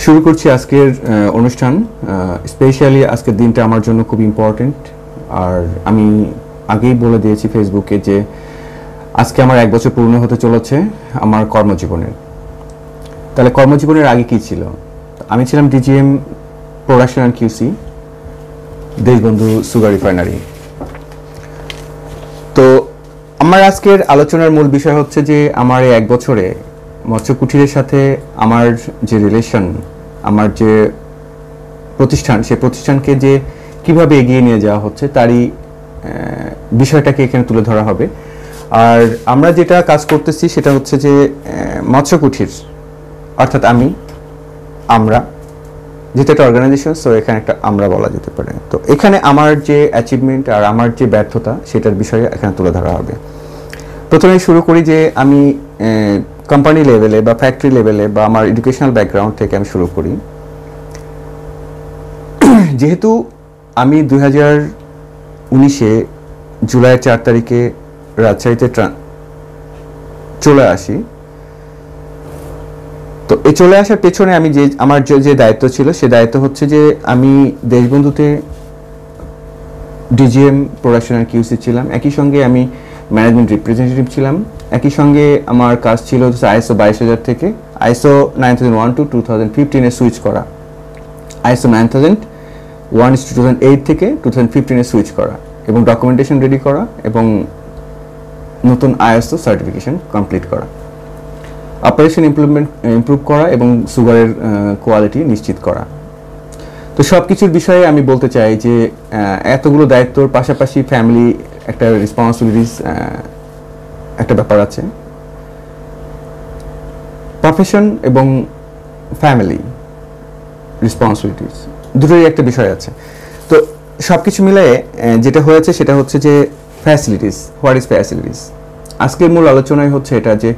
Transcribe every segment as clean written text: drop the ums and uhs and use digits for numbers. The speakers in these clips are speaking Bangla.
শুরু করছি আজকের অনুষ্ঠান। স্পেশালি আজকের দিনটা আমার জন্য খুব ইম্পর্টেন্ট। আর আমি আগেই বলে দিয়েছি ফেসবুকে যে আজকে আমার 1 বছর পূর্ণ হতে চলেছে আমার কর্মজীবনের। তাহলে কর্মজীবনের আগে কি ছিল? আমি ছিলাম DGM production and QC, Deshbandhu sugar refinery. তো আমার আজকের আলোচনার মূল বিষয় হচ্ছে যে আমার এই 1 বছরে মৎস্য কুটিরের সাথে আমার যে রিলেশন, আমার যে প্রতিষ্ঠান, সেই প্রতিষ্ঠানকে যে কিভাবে এগিয়ে নিয়ে যাওয়া হচ্ছে তারই বিষয়টাকে এখানে তুলে ধরা হবে। আর আমরা যেটা কাজ করতেছি সেটা হচ্ছে যে মৎস্য কুটির, অর্থাৎ আমরা যেটা একটা অর্গানাইজেশন, সো এখানে একটা আমরা বলা যেতে পারে। তো এখানে আমার যে অ্যাচিভমেন্ট আর আমার যে ব্যর্থতা সেটার বিষয়ে এখানে তুলে ধরা হবে। প্রথমে শুরু করি যে আমি কোম্পানি লেভেলে বা ফ্যাক্টরি লেভেলে বা আমার এডুকেশনাল ব্যাকগ্রাউন্ড থেকে আমি শুরু করি। যেহেতু আমি 2019-এ জুলাই 4 তারিখে রাজশাহীতে চলে আসি, তো এই চলে আসার পেছনে আমি আমার যে দায়িত্ব ছিল সে দায়িত্ব হচ্ছে যে আমি দেশবন্ধুতে ডিজিএম প্রোডাকশন অ্যান্ড কিউসি ছিলাম, একই সঙ্গে আমি ম্যানেজমেন্ট রিপ্রেজেন্টেটিভ ছিলাম, একই সঙ্গে আমার কাজ ছিল আইএসও 22000 থেকে আইএসও 9001 টু 2015-এ সুইচ করা, আইএসও 9001/2008 থেকে 2015-এ সুইচ করা এবং ডকুমেন্টেশন রেডি করা এবং নতুন আইএসও সার্টিফিকেশন কমপ্লিট করা, অপারেশন ইমপ্রুভ করা এবং সুগারের কোয়ালিটি নিশ্চিত করা। তো সব কিছুর বিষয়ে আমি বলতে চাই যে এতগুলো দায়িত্বর পাশাপাশি ফ্যামিলি একটা রেসপন্সিবিলিটিস একটা ব্যাপার আছে। প্রফেশন এবং ফ্যামিলি রেসপন্সিবিলিটিস দুটোই একটা বিষয় আছে। তো সব কিছু মিলে যেটা হয়েছে সেটা হচ্ছে যে ফ্যাসিলিটিস, হোয়াট ইজ ফ্যাসিলিটিস। আজকের মূল আলোচনায় হচ্ছে এটা যে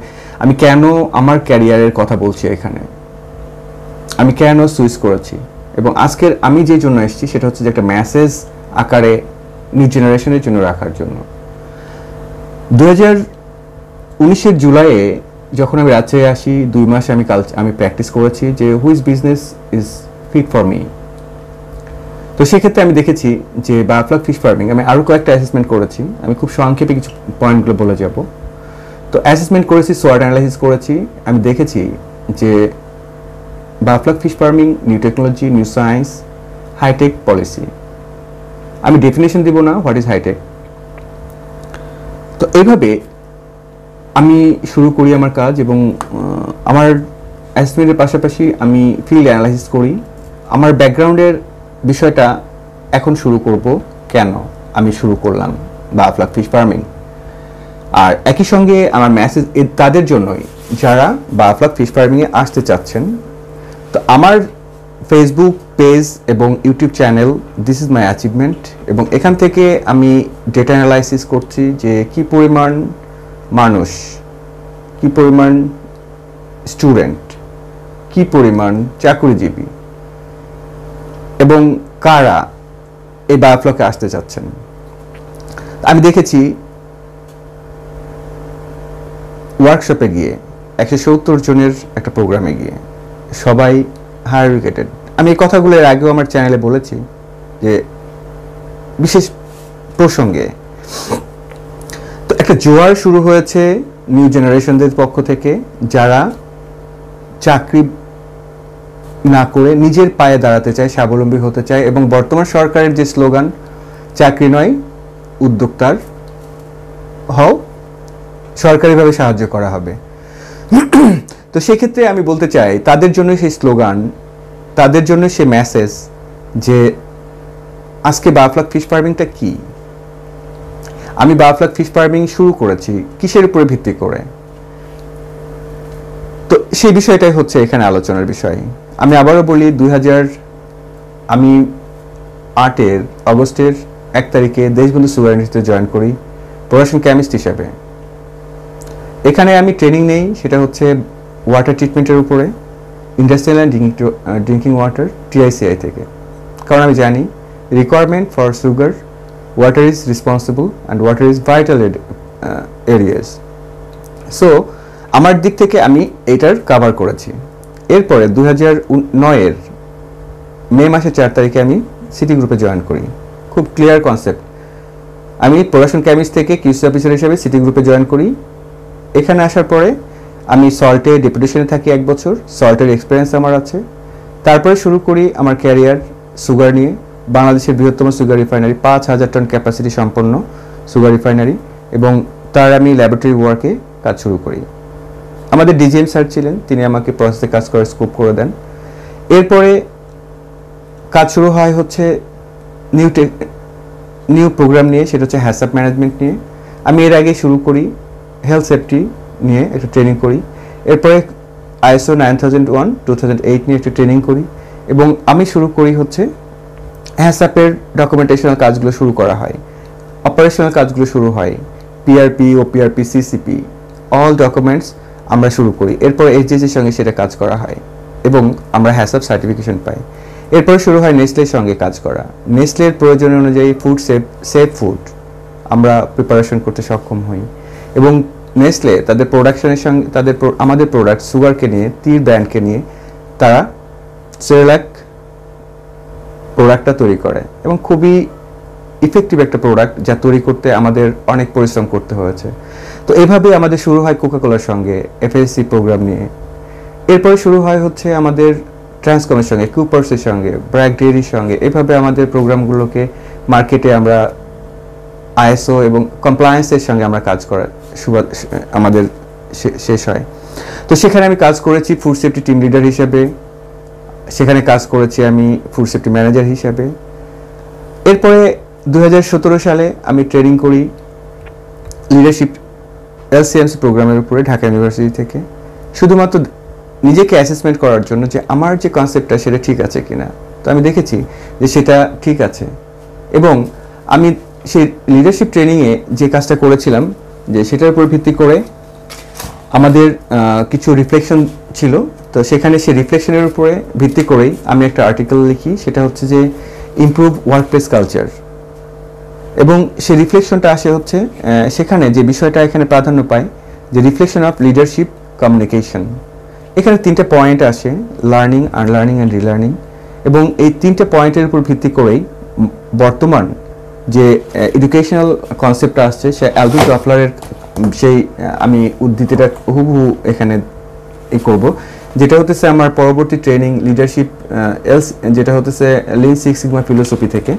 আমি কেন আমার ক্যারিয়ারের কথা বলছি এখানে, আমি কেন সুইচ করেছি, এবং আজকের আমি যে জন্য এসেছি সেটা হচ্ছে যে একটা মেসেজ আকারে নিউ জেনারেশনের জন্য রাখার জন্য। 2019-এর জুলাইয়ে যখন আমি রাজশাহী আসি, 2 মাস আমি প্র্যাকটিস করেছি যে which business is fit for me. তো সেক্ষেত্রে আমি দেখেছি যে বায়োফ্লক ফিশ ফার্মিং, আমি আরও কয়েকটা অ্যাসেসমেন্ট করেছি, আমি খুব সংক্ষেপে কিছু পয়েন্টগুলো বলে যাব। তো অ্যাসেসমেন্ট করেছি, সোয়াট অ্যানালাইসিস করেছি, আমি দেখেছি যে biofloc fish farming new technology, new science, hitech policy. আমি ডেফিনেশন দিব না হোয়াট ইজ হাইটেক। তো এইভাবে আমি শুরু করি আমার কাজ এবং আমার অ্যাসেসমেন্টের পাশাপাশি আমি ফিল্ড অ্যানালাইসিস করি। আমার ব্যাকগ্রাউন্ডের বিষয়টা এখন শুরু করব, কেন আমি শুরু করলাম বায়োফ্লক ফিশ ফার্মিং। আর একই সঙ্গে আমার মেসেজ তাদের জন্যই যারা বায়োফ্লক ফিশ ফার্মিংয়ে আসতে চাচ্ছেন। তো আমার ফেসবুক পেজ এবং YouTube channel this is my achievement, এবং এখান থেকে আমি ডেটা অ্যানালাইসিস করছি যে কি পরিমাণ মানুষ, কি পরিমাণ স্টুডেন্ট, কি পরিমাণ চাকরিজীবী এবং কারা এই বায়োফ্লকে আসতে চাচ্ছেন। আমি দেখেছি ওয়ার্কশপে গিয়ে 170 জনের একটা প্রোগ্রামে গিয়ে সবাই হায়ার এডুকেটেড। আমি এই কথাগুলো এর আগেও আমার চ্যানেলে বলেছি যে বিশেষ প্রসঙ্গে। তো একটা জোয়ার শুরু হয়েছে নিউ জেনারেশনদের পক্ষ থেকে, যারা চাকরি না করে নিজের পায়ে দাঁড়াতে চায়, স্বাবলম্বী হতে চায়, এবং বর্তমান সরকারের যে স্লোগান চাকরি নয় উদ্যোক্তার হও, সরকারিভাবে সাহায্য করা হবে। তো সেক্ষেত্রে আমি বলতে চাই তাদের জন্য সেই স্লোগান, তাদের জন্য সে মেসেজ যে আজকে বায়োফ্লক ফিশ ফার্মিংটা কি। আমি বায়োফ্লক ফিশ ফার্মিং শুরু করেছি কিসের উপরে ভিত্তি করে, তো সেই বিষয়টাই হচ্ছে এখানে আলোচনার বিষয়। আমি আবারও বলি, 2008-এর অগস্টের 1 তারিখে দেশবন্ধু সুগার ইউনিভার্সিটিতে জয়েন করি প্রোডাকশন কেমিস্ট হিসাবে। এখানে আমি ট্রেনিং নেই, সেটা হচ্ছে ওয়াটার ট্রিটমেন্টের উপরে, industrial and drinking water TICI থেকে। কারণ আমি জানি requirement for sugar, water is responsible and water is vital areas. So আমার দিক থেকে আমি এটার কাভার করেছি। এরপরে 2009-এর মে মাসের 4 তারিখে আমি সিটি গ্রুপে জয়েন করি। খুব ক্লিয়ার কনসেপ্ট, আমি প্রোডাকশন কেমিস্ট থেকে কিউসি অফিসার হিসেবে সিটি গ্রুপে জয়েন করি। এখানে আসার পরে আমি সল্টে ডেপুটেশনে থাকি 1 বছর, সল্টের এক্সপিরিয়েন্স আমার আছে। তারপরে শুরু করি আমার ক্যারিয়ার সুগার নিয়ে। বাংলাদেশের বৃহত্তম সুগার রিফাইনারি, 5000 টন ক্যাপাসিটি সম্পন্ন সুগার রিফাইনারি, এবং তার আমি ল্যাবরেটরি ওয়ার্কে কাজ শুরু করি। আমাদের ডিজিএম স্যার ছিলেন, তিনি আমাকে প্রসেসে কাজ করার স্কোপ করে দেন। এরপরে কাজ শুরু হয় হচ্ছে নিউ প্রোগ্রাম নিয়ে, সেটা হচ্ছে হ্যাসআপ ম্যানেজমেন্ট নিয়ে। আমি এর আগে শুরু করি হেলথ সেফটি নিয়ে একটা ট্রেনিং করি। এরপরে ISO 9001 2008 নিয়ে একটা ট্রেনিং করি, এবং আমি শুরু করি হচ্ছে হ্যাসআপের ডকুমেন্টেশনাল কাজগুলো শুরু করা হয়, অপারেশনাল কাজগুলো শুরু হয়, পিআরপি, ওপিআরপি, সিসিপি, অল ডকুমেন্টস আমরা শুরু করি। এরপর এইচডিসির সঙ্গে সেটা কাজ করা হয় এবং আমরা হ্যাসআপ সার্টিফিকেশন পাই। এরপর শুরু হয় নেসলের সঙ্গে কাজ করা। নেসলের প্রয়োজন অনুযায়ী ফুড সেফ ফুড আমরা প্রিপারেশন করতে সক্ষম হই, এবং নেসলে তাদের প্রোডাকশনের সঙ্গে আমাদের প্রোডাক্ট সুগারকে নিয়ে, তীর ব্র্যান্ডকে নিয়ে তারা সেরেলাক প্রোডাক্টটা তৈরি করে, এবং খুবই ইফেক্টিভ একটা প্রোডাক্ট, যা তৈরি করতে আমাদের অনেক পরিশ্রম করতে হয়েছে। তো এভাবে আমাদের শুরু হয় কোকাকোলার সঙ্গে FSC প্রোগ্রাম নিয়ে। এরপরে শুরু হয় হচ্ছে আমাদের ট্রান্সকমের সঙ্গে, কুপার্সের সঙ্গে, ব্র্যাক ডেয়ারির সঙ্গে। এভাবে আমাদের প্রোগ্রামগুলোকে মার্কেটে আমরা ISO এবং কমপ্লায়েন্সের সঙ্গে আমরা কাজ করার আমাদের শেষ হয়। তো সেখানে আমি কাজ করেছি ফুড সেফটি টিম লিডার হিসেবে, সেখানে কাজ করেছি আমি ফুড সেফটি ম্যানেজার হিসেবে। এরপরে 2017 সালে আমি ট্রেনিং করি লিডারশিপ LCMC প্রোগ্রামের উপরে ঢাকা ইউনিভার্সিটি থেকে, শুধুমাত্র নিজেকে অ্যাসেসমেন্ট করার জন্য যে আমার যে কনসেপ্টটা সেটা ঠিক আছে কিনা। তো আমি দেখেছি যে সেটা ঠিক আছে, এবং আমি সেই লিডারশিপ ট্রেনিংয়ে যে কাজটা করেছিলাম, যে সেটার উপর ভিত্তি করে আমাদের কিছু রিফ্লেকশন ছিল। তো সেখানে সেই রিফ্লেকশনের উপরে ভিত্তি করেই আমি একটা আর্টিকেল লিখি, সেটা হচ্ছে যে ইমপ্রুভ ওয়ার্কপ্লেস কালচার। এবং সেই রিফ্লেকশনটা আসে হচ্ছে সেখানে যে বিষয়টা এখানে প্রাধান্য পায়, যে রিফ্লেকশন অফ লিডারশিপ কমিউনিকেশন। এখানে 3টে পয়েন্ট আসে, লার্নিং, আনলার্নিং অ্যান্ড রিলার্নিং। এবং এই 3টে পয়েন্টের উপর ভিত্তি করেই বর্তমান যে এডুকেশনাল কনসেপ্টটা আসছে, সে অ্যালভিন টফলারের সেই আমি উদ্ধৃতিটা হুবহু এখানে করব, যেটা হতেছে আমার পরবর্তী ট্রেনিং লিডারশিপ যেটা হতেছে লিন সিক্স সিগমা ফিলোসফি থেকে।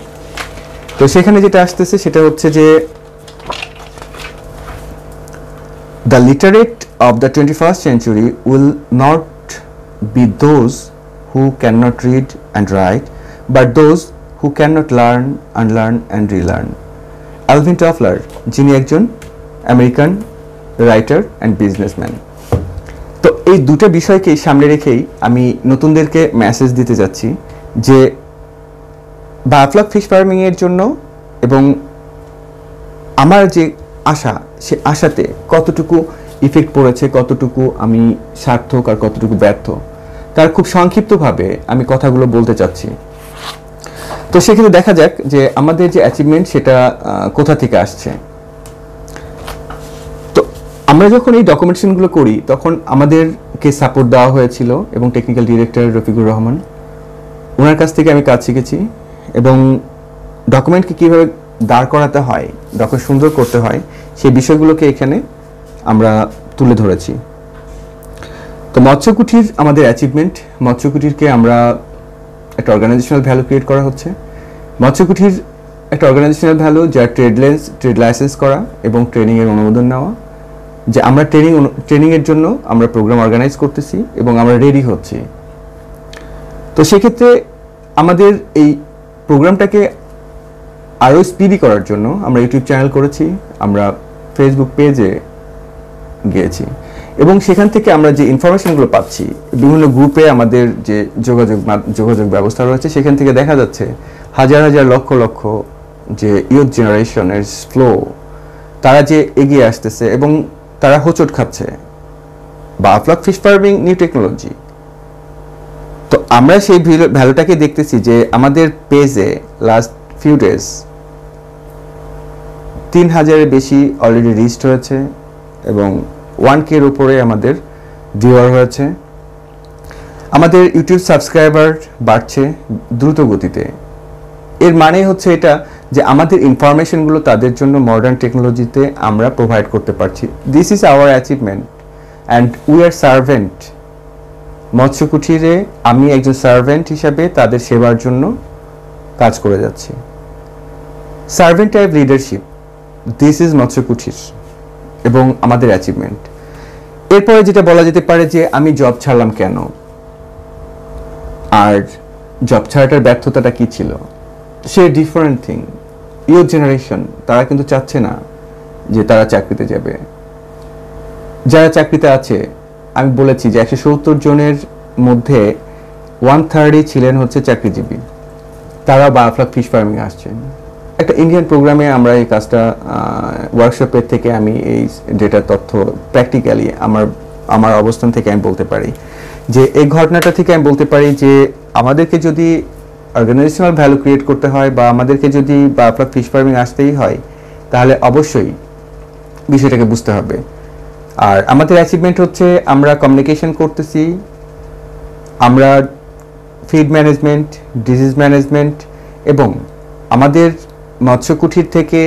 তো সেখানে যেটা আসতেছে সেটা হচ্ছে যে the literate of the 21st century will not be those who cannot read and write, but those who cannot learn, unlearn and relearn. Alvin Toffler, যিনি একজন আমেরিকান রাইটার অ্যান্ড বিজনেসম্যান। তো এই দুটো বিষয়কে সামনে রেখেই আমি নতুনদেরকে মেসেজ দিতে যাচ্ছি যে বায়োফ্লক ফিশ ফার্মিংয়ের জন্য এবং আমার যে আশা, সে আশাতে কতটুকু ইফেক্ট পড়েছে, কতটুকু আমি সার্থক আর কতটুকু ব্যর্থ, তার খুব সংক্ষিপ্তভাবে আমি কথাগুলো বলতে চাচ্ছি। তো সেক্ষেত্রে দেখা যাক যে আমাদের যে অ্যাচিভমেন্ট সেটা কোথা থেকে আসছে। তো আমরা যখন এই ডকুমেন্টেশনগুলো করি তখন আমাদেরকে সাপোর্ট দেওয়া হয়েছিল, এবং টেকনিক্যাল ডিরেক্টর রফিকুর রহমান, ওনার কাছ থেকে আমি কাজ শিখেছি, এবং ডকুমেন্টকে কীভাবে দাঁড় করাতে হয়, ডকুমেন্ট সুন্দর করতে হয়, সেই বিষয়গুলোকে এখানে আমরা তুলে ধরেছি। তো মৎস্যকুটির আমাদের অ্যাচিভমেন্ট, মৎস্যকুটিরকে আমরা একটা অর্গানাইজেশনাল ভ্যালু ক্রিয়েট করা হচ্ছে। মৎস্যকুটির একটা অর্গানাইজেশনাল ভ্যালু, যার ট্রেড লাইসেন্স করা এবং ট্রেনিংয়ের অনুমোদন নেওয়া, যে আমরা ট্রেনিংয়ের জন্য আমরা প্রোগ্রাম অর্গানাইজ করতেছি এবং আমরা রেডি হচ্ছি। তো সেক্ষেত্রে আমাদের এই প্রোগ্রামটাকে আরও স্পিডি করার জন্য আমরা ইউটিউব চ্যানেল করেছি, আমরা ফেসবুক পেজে গিয়েছি, এবং সেখান থেকে আমরা যে ইনফরমেশনগুলো পাচ্ছি, বিভিন্ন গ্রুপে আমাদের যে যোগাযোগ ব্যবস্থা রয়েছে, সেখান থেকে দেখা যাচ্ছে হাজার হাজার লক্ষ লক্ষ যে ইয়ুথ জেনারেশনের ফ্লো, তারা যে এগিয়ে আসতেছে এবং তারা হোঁচট খাচ্ছে biofloc fish farming new technology. তো আমরা সেই ভ্যালুটাকে দেখতেছি যে আমাদের পেজে লাস্ট ফিউ ডেজ 3000-এর বেশি অলরেডি রিচড হয়েছে, এবং 1K-র উপরে আমাদের ভিউয়ার হয়েছে। আমাদের ইউটিউব সাবস্ক্রাইবার বাড়ছে দ্রুত গতিতে। এর মানে হচ্ছে এটা যে আমাদের ইনফরমেশনগুলো তাদের জন্য মডার্ন টেকনোলজিতে আমরা প্রোভাইড করতে পারছি। This is our achievement and we are servant. মৎস্য কুঠিরে আমি একজন সার্ভেন্ট হিসাবে তাদের সেবার জন্য কাজ করে যাচ্ছি। Servant type leadership, this is মৎস্য কুঠির এবং আমাদের অ্যাচিভমেন্ট। এরপরে যেটা বলা যেতে পারে যে আমি জব ছাড়লাম কেন, আর জব ছাড়াটার ব্যর্থতাটা কি ছিল, সে ডিফারেন্ট থিং। ইয়র জেনারেশন তারা কিন্তু চাচ্ছে না যে তারা চাকরিতে যাবে। যারা চাকরিতে আছে আমি বলেছি যে 170 জনের মধ্যে 1/3 ছিলেন হচ্ছে চাকরিজীবী, তারা বায়োফ্লক ফিশ ফার্মিং আসছেন। একটা ইন্ডিয়ান প্রোগ্রামে আমরা এই কাজটা ওয়ার্কশপের থেকে আমি এই ডেটার তথ্য প্র্যাকটিক্যালি আমার অবস্থান থেকে আমি বলতে পারি যে এই ঘটনাটা থেকে আমি বলতে পারি যে আমাদেরকে যদি অর্গানাইজেশনাল ভ্যালু ক্রিয়েট করতে হয় বা আমাদেরকে যদি বায়োফ্লক ফিশ ফার্মিং আসতেই হয় তাহলে অবশ্যই বিষয়টাকে বুঝতে হবে। আর আমাদের অ্যাচিভমেন্ট হচ্ছে আমরা কমিউনিকেশন করতেছি, আমরা ফিড ম্যানেজমেন্ট, ডিজিজ ম্যানেজমেন্ট এবং আমাদের মৎস্য কুঠির থেকে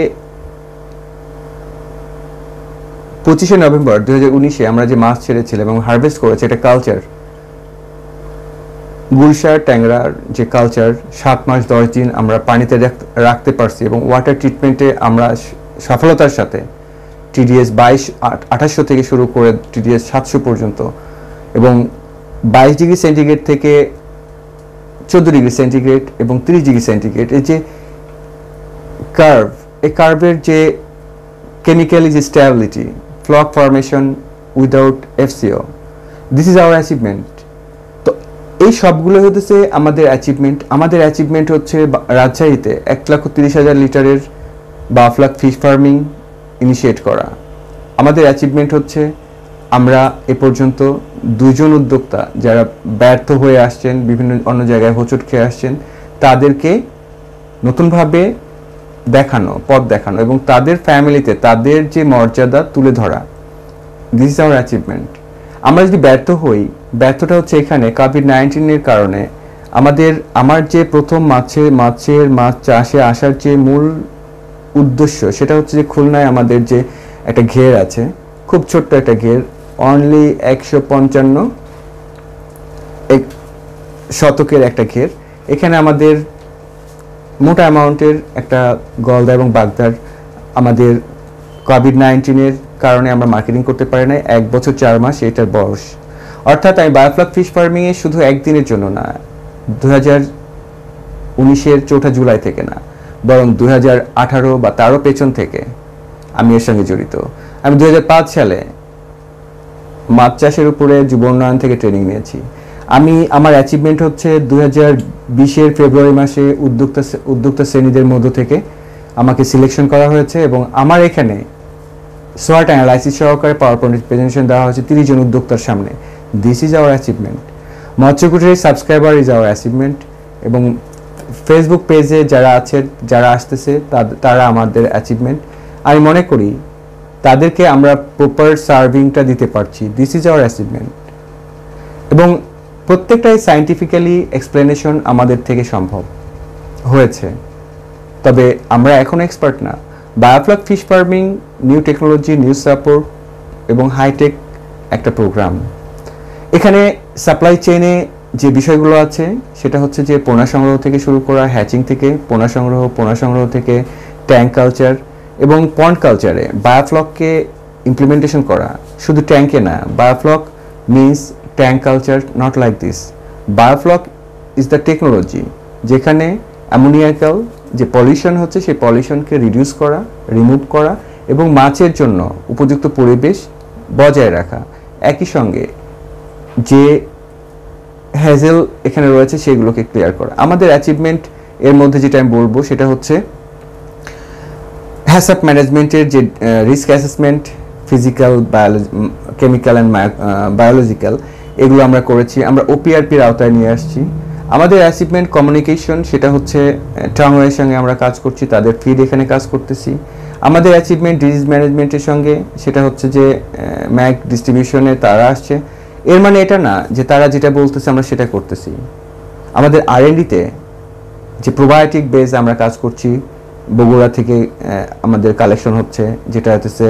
25শে নভেম্বর 2019-এ আমরা যে মাছ ছেড়েছিলাম এবং হারভেস্ট করেছি এটা কালচার, গুলশার ট্যাংরার যে কালচার 7 মাস 10 দিন আমরা পানিতে রাখতে পারছি এবং ওয়াটার ট্রিটমেন্টে আমরা সফলতার সাথে TDS 2800 থেকে শুরু করে TDS 700 পর্যন্ত এবং 22 ডিগ্রি সেন্টিগ্রেড থেকে 14 ডিগ্রি সেন্টিগ্রেড এবং 30 ডিগ্রি সেন্টিগ্রেড এই যে কার্ভ, এই কার্ভের যে কেমিক্যালি যে stability, floc formation without FCO, this is our achievement. তো এই সবগুলো হতেছে আমাদের অ্যাচিভমেন্ট। আমাদের অ্যাচিভমেন্ট হচ্ছে রাজশাহীতে 1,30,000 লিটারের বায়োফ্লক ফিশ ফার্মিং ইনিশিয়েট করা। আমাদের অ্যাচিভমেন্ট হচ্ছে আমরা এ পর্যন্ত 2 জন উদ্যোক্তা যারা ব্যর্থ হয়ে আসছেন, বিভিন্ন অন্য জায়গায় হোঁচট খেয়ে আসছেন, তাদেরকে নতুনভাবে দেখানো, পথ দেখানো এবং তাদের ফ্যামিলিতে তাদের যে মর্যাদা তুলে ধরা। This is our achievement. আমরা যদি ব্যর্থ হই, ব্যর্থটা হচ্ছে এখানে কোভিড-19-এর কারণে আমার যে প্রথম মাছ চাষে আসার যে মূল উদ্দেশ্য সেটা হচ্ছে যে খুলনায় আমাদের যে একটা ঘের আছে, খুব ছোট্ট একটা ঘের, অনলি 155 শতকের একটা ঘের। এখানে আমাদের মোটা অ্যামাউন্টের একটা গলদা এবং বাগদার আমাদের কোভিড-19-এর কারণে আমরা মার্কেটিং করতে পারি না। 1 বছর 4 মাস এটার বয়স। অর্থাৎ আমি বায়োফ্লক ফিশ ফার্মিংয়ে শুধু একদিনের জন্য না, 2019-এর 4 জুলাই থেকে না, বরং 2018 বা তারও পেছন থেকে আমি এর সঙ্গে জড়িত। আমি 2005 সালে মাছ চাষের উপরে যুব উন্নয়ন থেকে ট্রেনিং নিয়েছি। আমার অ্যাচিভমেন্ট হচ্ছে 2020-এর ফেব্রুয়ারি মাসে উদ্যোক্তা শ্রেণীদের মধ্য থেকে আমাকে সিলেকশন করা হয়েছে এবং আমার এখানে সোয়াট অ্যানালাইসিস সহকারে পাওয়ার পয়েন্ট প্রেজেন্টেশন দেওয়া হয়েছে 30 জন উদ্যোক্তার সামনে। This is our achievement. মৎস্যকুটিরের সাবস্ক্রাইবার ইজ আওয়ার অ্যাচিভমেন্ট এবং ফেসবুক পেজে যারা আসতেছে তারা আমাদের অ্যাচিভমেন্ট। আমি মনে করি তাদেরকে আমরা প্রপার সার্ভিংটা দিতে পারছি। দিস ইজ আওয়ার অ্যাচিভমেন্ট এবং প্রত্যেকটাই সায়েন্টিফিক্যালি এক্সপ্লেনেশন আমাদের থেকে সম্ভব হয়েছে, তবে আমরা এখন এক্সপার্ট না। Biofloc fish farming new technology, new support এবং হাইটেক একটা প্রোগ্রাম। এখানে সাপ্লাই চেইনে যে বিষয়গুলো আছে সেটা হচ্ছে যে পোনা সংগ্রহ থেকে শুরু করা, হ্যাচিং থেকে পোনা সংগ্রহ থেকে ট্যাঙ্ক কালচার এবং পন্ড কালচারে বায়োফ্লককে ইমপ্লিমেন্টেশন করা। শুধু ট্যাঙ্কে না, biofloc means tank culture not like this. Biofloc is the technology যেখানে অ্যামোনিয়াকাল যে পলিউশন হচ্ছে সেই পলিউশনকে রিডিউস করা, রিমুভ করা এবং মাছের জন্য উপযুক্ত পরিবেশ বজায় রাখা। একই সঙ্গে যে হ্যাজেল এখানে রয়েছে সেগুলোকে ক্লিয়ার করা। আমাদের অ্যাচিভমেন্ট এর মধ্যে যেটা আমি বলবো সেটা হচ্ছে হ্যাসঅ্যাপ ম্যানেজমেন্টের যে risk assessment, physical, chemical and biological, এগুলো আমরা করেছি। আমরা OPRPর আওতায় নিয়ে আসছি। আমাদের অ্যাচিভমেন্ট কমিউনিকেশন, সেটা হচ্ছে টাংওয়ের সঙ্গে আমরা কাজ করছি, তাদের ফিড এখানে কাজ করতেছি। আমাদের অ্যাচিভমেন্ট ডিজিজ ম্যানেজমেন্টের সঙ্গে, সেটা হচ্ছে যে ম্যাক ডিস্ট্রিবিউশনে তারা আসছে। এর মানে এটা না যে তারা যেটা বলতেছে আমরা সেটা করতেছি। আমাদের R&D-তে যে প্রোবায়োটিক বেস আমরা কাজ করছি, বগুড়া থেকে আমাদের কালেকশন হচ্ছে, যেটা হচ্ছে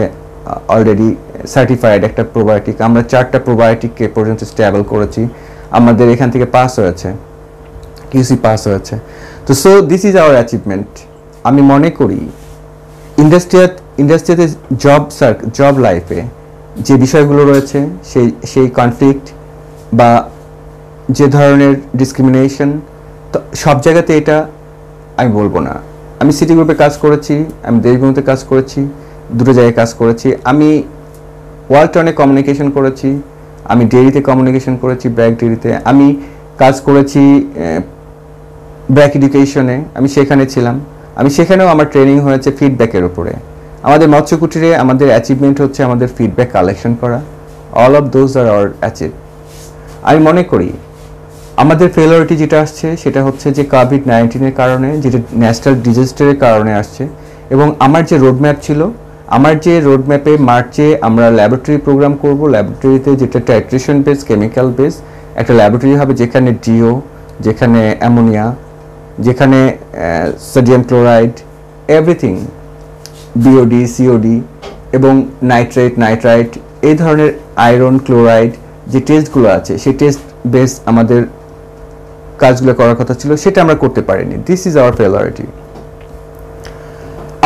অলরেডি সার্টিফাইড একটা প্রোবায়োটিক। আমরা 4টা প্রোবায়োটিককে পর্যন্ত স্টেবল করেছি, আমাদের এখান থেকে পাস হয়েছে, QC পাস হয়েছে। তো so this is our achievement. আমি মনে করি ইন্ডাস্ট্রিতে জব লাইফে যে বিষয়গুলো রয়েছে, সেই কনফ্লিক্ট বা যে ধরনের ডিসক্রিমিনেশন, তো সব জায়গাতে এটা আমি বলবো না। আমি সিটি গ্রুপে কাজ করেছি, আমি দেশবন্ধুতে কাজ করেছি, দুটো জায়গায় কাজ করেছি, আমি ওয়ালটনে কমিউনিকেশন করেছি, আমি ডেইরিতে কমিউনিকেশন করেছি, ব্র্যাক ডেইরিতে আমি কাজ করেছি, ব্র্যাক এডুকেশনে আমি সেখানে ছিলাম। আমি সেখানেও আমার ট্রেনিং হয়েছে ফিডব্যাকের উপরে। আমাদের মৎস্য কুটিরে আমাদের অ্যাচিভমেন্ট হচ্ছে আমাদের ফিডব্যাক কালেকশন করা। All of those are our achieve. আমি মনে করি আমাদের ফেলিওরিটি যেটা আসছে সেটা হচ্ছে যে কোভিড-19-এর কারণে, যেটা ন্যাশনাল ডিজাস্টারের কারণে আসছে। এবং আমার যে রোডম্যাপ ছিল, আমার যে রোডম্যাপে মার্চে আমরা ল্যাবরেটরি প্রোগ্রাম করব, ল্যাবরেটরিতে যেটা টাইট্রেশন বেস, কেমিক্যাল বেস একটা ল্যাবরেটরি হবে, যেখানে ডিও, যেখানে অ্যামোনিয়া, যেখানে sodium chloride, everything, BOD, COD এবং নাইট্রাইট, এই ধরনের আয়রন, ক্লোরাইড যে টেস্টগুলো আছে, সেই টেস্ট বেস আমাদের কাজগুলো করার কথা ছিল, সেটা আমরা করতে পারিনি। This is our failurity.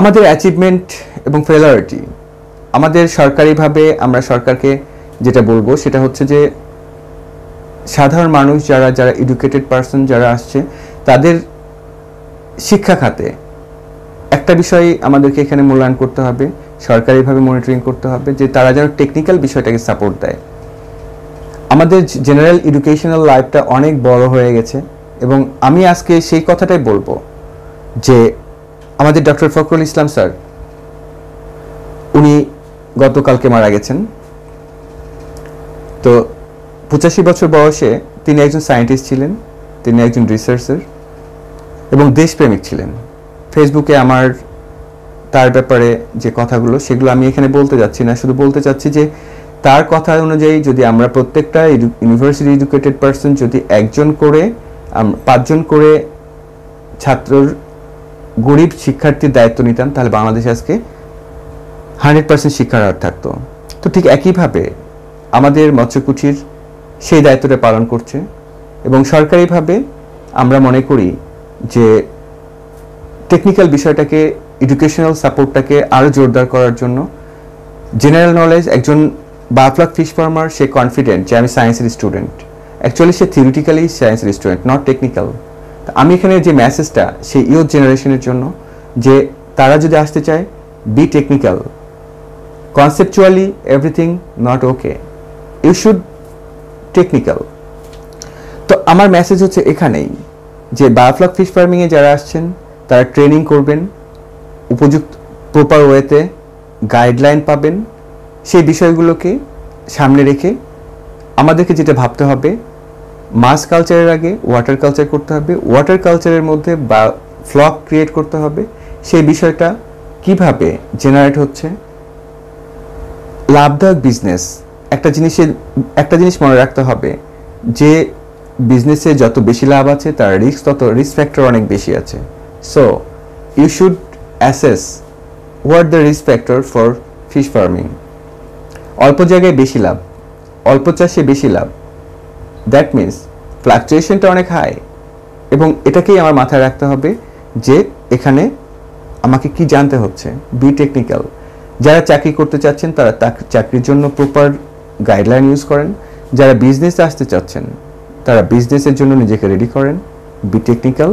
আমাদের অ্যাচিভমেন্ট এবং ফেলিওরিটি, আমাদের সরকারিভাবে আমরা সরকারকে যেটা বলবো সেটা হচ্ছে যে সাধারণ মানুষ যারা এডুকেটেড পারসন যারা আসছে, তাদের শিক্ষা খাতে একটা বিষয় আমাদেরকে এখানে মূল্যায়ন করতে হবে, সরকারিভাবে মনিটরিং করতে হবে যে তারা যেন টেকনিক্যাল বিষয়টাকে সাপোর্ট দেয়। আমাদের জেনারেল এডুকেশনাল লাইফটা অনেক বড় হয়ে গেছে এবং আমি আজকে সেই কথাটাই বলবো যে আমাদের ডক্টর ফখরুল ইসলাম স্যার, উনি গতকালকে মারা গেছেন। তো 85 বছর বয়সে তিনি একজন সায়েন্টিস্ট ছিলেন, তিনি একজন রিসার্চার এবং দেশপ্রেমিক ছিলেন। ফেসবুকে আমার তার ব্যাপারে যে কথাগুলো, সেগুলো আমি এখানে বলতে যাচ্ছি না, শুধু বলতে চাচ্ছি যে তার কথা অনুযায়ী যদি আমরা প্রত্যেকটা ইউনিভার্সিটি এডুকেটেড পারসন যদি 5 জন করে ছাত্রর, গরিব শিক্ষার্থীর দায়িত্ব নিতাম, তাহলে বাংলাদেশে আজকে 100% শিক্ষার হার থাকতো। তো ঠিক একইভাবে আমাদের মৎস্যকুঠির সেই দায়িত্বটা পালন করছে এবং সরকারিভাবে আমরা মনে করি যে টেকনিক্যাল বিষয়টাকে, এডুকেশনাল সাপোর্টটাকে আরও জোরদার করার জন্য জেনারেল নলেজ, একজন বাফলাক ফিশ ফার্মার সে কনফিডেন্ট যে আমি সায়েন্সের স্টুডেন্ট, অ্যাকচুয়ালি সে থিওরিটিক্যালি সায়েন্সের স্টুডেন্ট, নট টেকনিক্যাল। আমি এখানে যে মেসেজটা সেই ইয়ুথ জেনারেশনের জন্য, যে তারা যদি আসতে চায়, be technical, conceptually everything not okay, you should technical. তো আমার মেসেজ হচ্ছে এখানেই যে বায়োফ্লক ফিশ ফার্মিংয়ে যারা আসছেন তারা ট্রেনিং করবেন, উপযুক্ত প্রপার ওয়েতে গাইডলাইন পাবেন। সেই বিষয়গুলোকে সামনে রেখে আমাদেরকে যেটা ভাবতে হবে, মাছ কালচারের আগে ওয়াটার কালচার করতে হবে, ওয়াটার কালচারের মধ্যে বা ফ্লক ক্রিয়েট করতে হবে। সেই বিষয়টা কিভাবে জেনারেট হচ্ছে, লাভদায়ক বিজনেস। একটা জিনিস মনে রাখতে হবে যে বিজনেসে যত বেশি লাভ আছে তার রিস্ক ফ্যাক্টর অনেক বেশি আছে। So you should assess what the risk factor for fish farming. অল্প জায়গায় বেশি লাভ, অল্প চাষে বেশি লাভ, দ্যাট মিনস ফ্লাকচুয়েশনটা অনেক হাই। এবং এটাকেই আমার মাথায় রাখতে হবে যে এখানে আমাকে কি জানতে হচ্ছে, বি টেকনিক্যাল। যারা চাকরি করতে চাচ্ছেন তারা চাকরির জন্য প্রপার গাইডলাইন ইউজ করেন, যারা বিজনেসে আসতে চাচ্ছেন তারা বিজনেসের জন্য নিজেকে রেডি করেন, বি টেকনিক্যাল,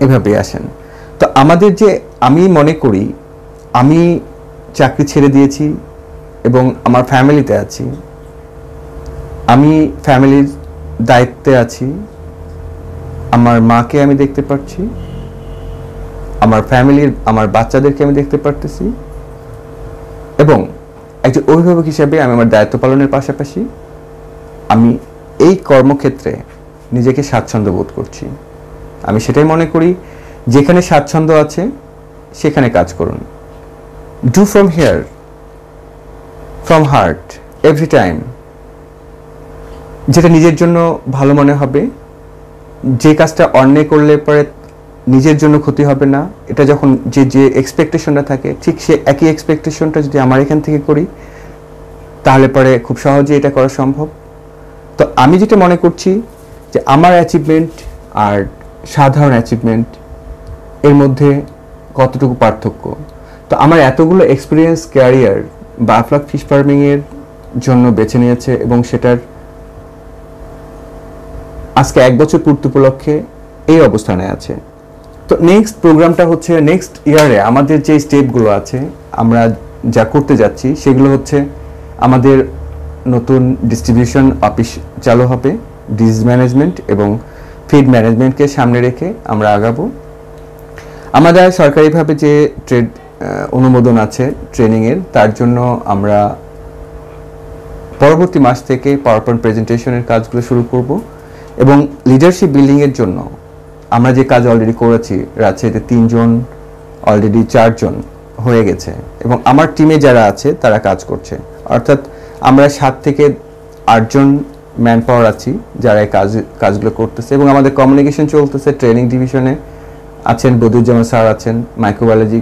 এভাবে আসেন। তো আমাদের যে, আমি মনে করি আমি চাকরি ছেড়ে দিয়েছি এবং আমার ফ্যামিলিতে আছি, আমি ফ্যামিলির দায়িত্বে আছি, আমার মাকে আমি দেখতে পাচ্ছি, আমার ফ্যামিলির আমার বাচ্চাদেরকে আমি দেখতে পারতেছি এবং একজন অভিভাবক হিসেবে আমি আমার দায়িত্ব পালনের পাশাপাশি আমি এই কর্মক্ষেত্রে নিজেকে স্বাচ্ছন্দ্য বোধ করছি। আমি সেটাই মনে করি, যেখানে স্বাচ্ছন্দ্য আছে সেখানে কাজ করুন। Do from here, from heart, every time, যেটা নিজের জন্য ভালো মনে হবে, যে কাজটা অন্যায় করলে পরে নিজের জন্য ক্ষতি হবে না, এটা যখন যে যে এক্সপেকটেশনটা থাকে ঠিক সে একই এক্সপেকটেশনটা যদি আমার এখান থেকে করি তাহলে পরে খুব সহজে এটা করা সম্ভব। তো আমি যেটা মনে করছি যে আমার অ্যাচিভমেন্ট আর সাধারণ অ্যাচিভমেন্ট এর মধ্যে কতটুকু পার্থক্য। তো আমার এতগুলো এক্সপিরিয়েন্স ক্যারিয়ার বাফলাক ফিশ ফার্মিংয়ের জন্য বেছে নিয়েছে এবং সেটার আজকে 1 বছর পূর্তি উপলক্ষে এই অবস্থানে আছে। তো নেক্সট প্রোগ্রামটা হচ্ছে নেক্সট ইয়ারে আমাদের যে স্টেপগুলো আছে আমরা যা করতে যাচ্ছি সেগুলো হচ্ছে আমাদের নতুন ডিস্ট্রিবিউশন অফিস চালু হবে, ডিজিজ ম্যানেজমেন্ট এবং ফিড ম্যানেজমেন্টকে সামনে রেখে আমরা আগাবো। আমাদের সরকারিভাবে যে ট্রেড অনুমোদন আছে ট্রেনিংয়ের, তার জন্য আমরা পরবর্তী মাস থেকে পাওয়ারপয়েন্ট প্রেজেন্টেশনের কাজগুলো শুরু করব এবং লিডারশিপ বিল্ডিংয়ের জন্য আমরা যে কাজ অলরেডি করেছি, রাজশাহীতে 3 জন, অলরেডি 4 জন হয়ে গেছে এবং আমার টিমে যারা আছে তারা কাজ করছে, অর্থাৎ আমরা 7 থেকে 8 জন ম্যান পাওয়ার আছি যারা এই কাজগুলো করতেছে এবং আমাদের কমিউনিকেশন চলতেছে। ট্রেনিং ডিভিশনে আছেন বদিউজ্জামান স্যার, আছেন মাইক্রোবায়োলজি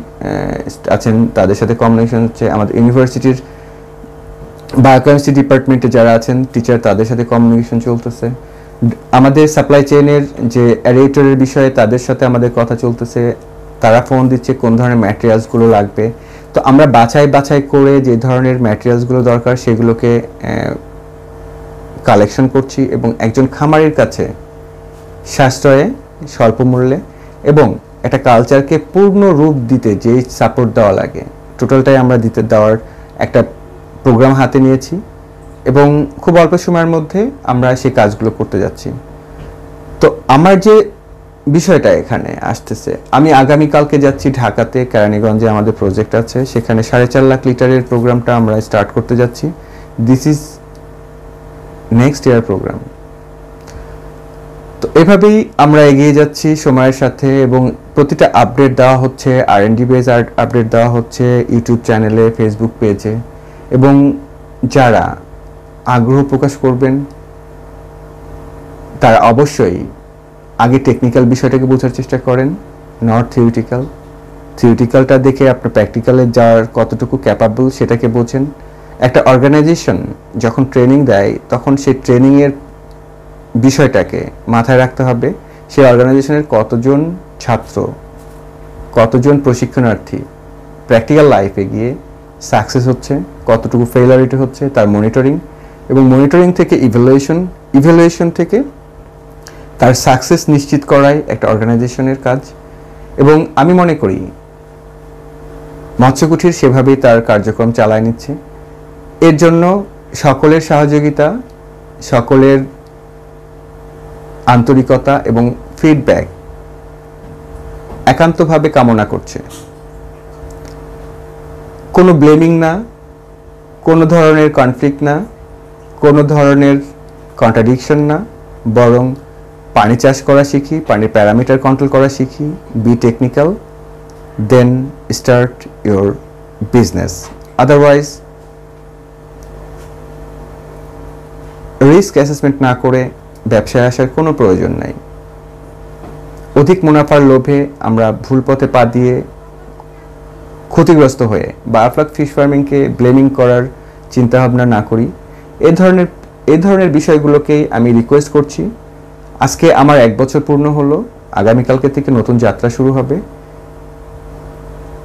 আছেন, তাদের সাথে কমিউনিকেশন হচ্ছে। আমাদের ইউনিভার্সিটির বায়োকেমিস্ট্রি ডিপার্টমেন্টে যারা আছেন টিচার, তাদের সাথে কমিউনিকেশন চলতেছে। আমাদের সাপ্লাই চেইনের যে অ্যারেটরের বিষয়ে তাদের সাথে আমাদের কথা চলতেছে, তারা ফোন দিচ্ছে কোন ধরনের ম্যাটেরিয়ালসগুলো লাগবে। তো আমরা বাছাই করে যে ধরনের ম্যাটেরিয়ালসগুলো দরকার সেগুলোকে কালেকশন করছি এবং একজন খামারের কাছে সাশ্রয়ে, স্বল্প মূল্যে এবং একটা কালচারকে পূর্ণ রূপ দিতে যে সাপোর্ট দেওয়া লাগে টোটালটাই আমরা দেওয়ার একটা প্রোগ্রাম হাতে নিয়েছি এবং খুব অল্প সময়ের মধ্যে আমরা সেই কাজগুলো করতে যাচ্ছি। তো আমার যে বিষয়টা এখানে আসতেছে, আমি আগামীকালকে যাচ্ছি ঢাকাতে, কেরানীগঞ্জে আমাদের প্রজেক্ট আছে, সেখানে 4.5 লাখ লিটারের প্রোগ্রামটা আমরা স্টার্ট করতে যাচ্ছি। This is next year programme. তো এভাবেই আমরা এগিয়ে যাচ্ছি সময়ের সাথে এবং প্রতিটা আপডেট দেওয়া হচ্ছে, R&D বেস আপডেট দেওয়া হচ্ছে ইউটিউব চ্যানেলে, ফেসবুক পেজে। এবং যারা আগ্রহ প্রকাশ করবেন তারা অবশ্যই আগে টেকনিক্যাল বিষয়টাকে বোঝার চেষ্টা করেন, নট থিওরিটিক্যালটা দেখে আপনার প্র্যাকটিক্যালে যাওয়ার কতটুকু ক্যাপাবল সেটাকে বোঝেন। একটা অর্গানাইজেশন যখন ট্রেনিং দেয় তখন সেই ট্রেনিংয়ের বিষয়টাকে মাথায় রাখতে হবে, সেই অর্গানাইজেশনের কতজন ছাত্র, কতজন প্রশিক্ষণার্থী প্র্যাকটিক্যাল লাইফে গিয়ে সাকসেস হচ্ছে, কতটুকু ফেইলারিটি হচ্ছে, তার মনিটরিং এবং মনিটরিং থেকে ইভ্যালুয়েশন থেকে তার সাকসেস নিশ্চিত করাই একটা অর্গানাইজেশনের কাজ। এবং আমি মনে করি মৎস্যকুঠির সেভাবেই তার কার্যক্রম চালায় নিচ্ছে। এর জন্য সকলের সহযোগিতা, সকলের আন্তরিকতা এবং ফিডব্যাক একান্তভাবে কামনা করছে। কোনো ব্লেমিং না, কোনো ধরনের কনফ্লিক্ট না, কোনো ধরনের কন্ট্রাডিকশন না, বরং পানি চাষ করা শিখি, পানির প্যারামিটার কন্ট্রোল করা শিখি, be technical, then start your business. Otherwise risk assessment না করে ব্যবসায় আসার কোনো প্রয়োজন নাই। অধিক মুনাফার লোভে আমরা ভুল পথে পা দিয়ে ক্ষতিগ্রস্ত হয়ে বায়োফ্লক ফিশ ফার্মিংকে ব্লেমিং করার চিন্তাভাবনা না করি। এ ধরনের বিষয়গুলোকেই আমি রিকোয়েস্ট করছি। আজকে আমার 1 বছর পূর্ণ হলো, আগামীকালকে থেকে নতুন যাত্রা শুরু হবে।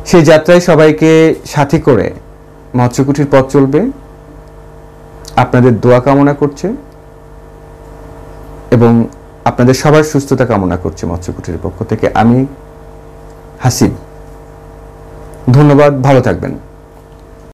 সেই যাত্রায় সবাইকে সাথী করে মৎস্যকুঠির পথ চলবে। আপনাদের দোয়া কামনা করছে এবং আপনাদের সবার সুস্থতা কামনা করছে মৎস্যকুঠির পক্ষ থেকে আমি হাসিব। ধন্যবাদ, ভালো থাকবেন।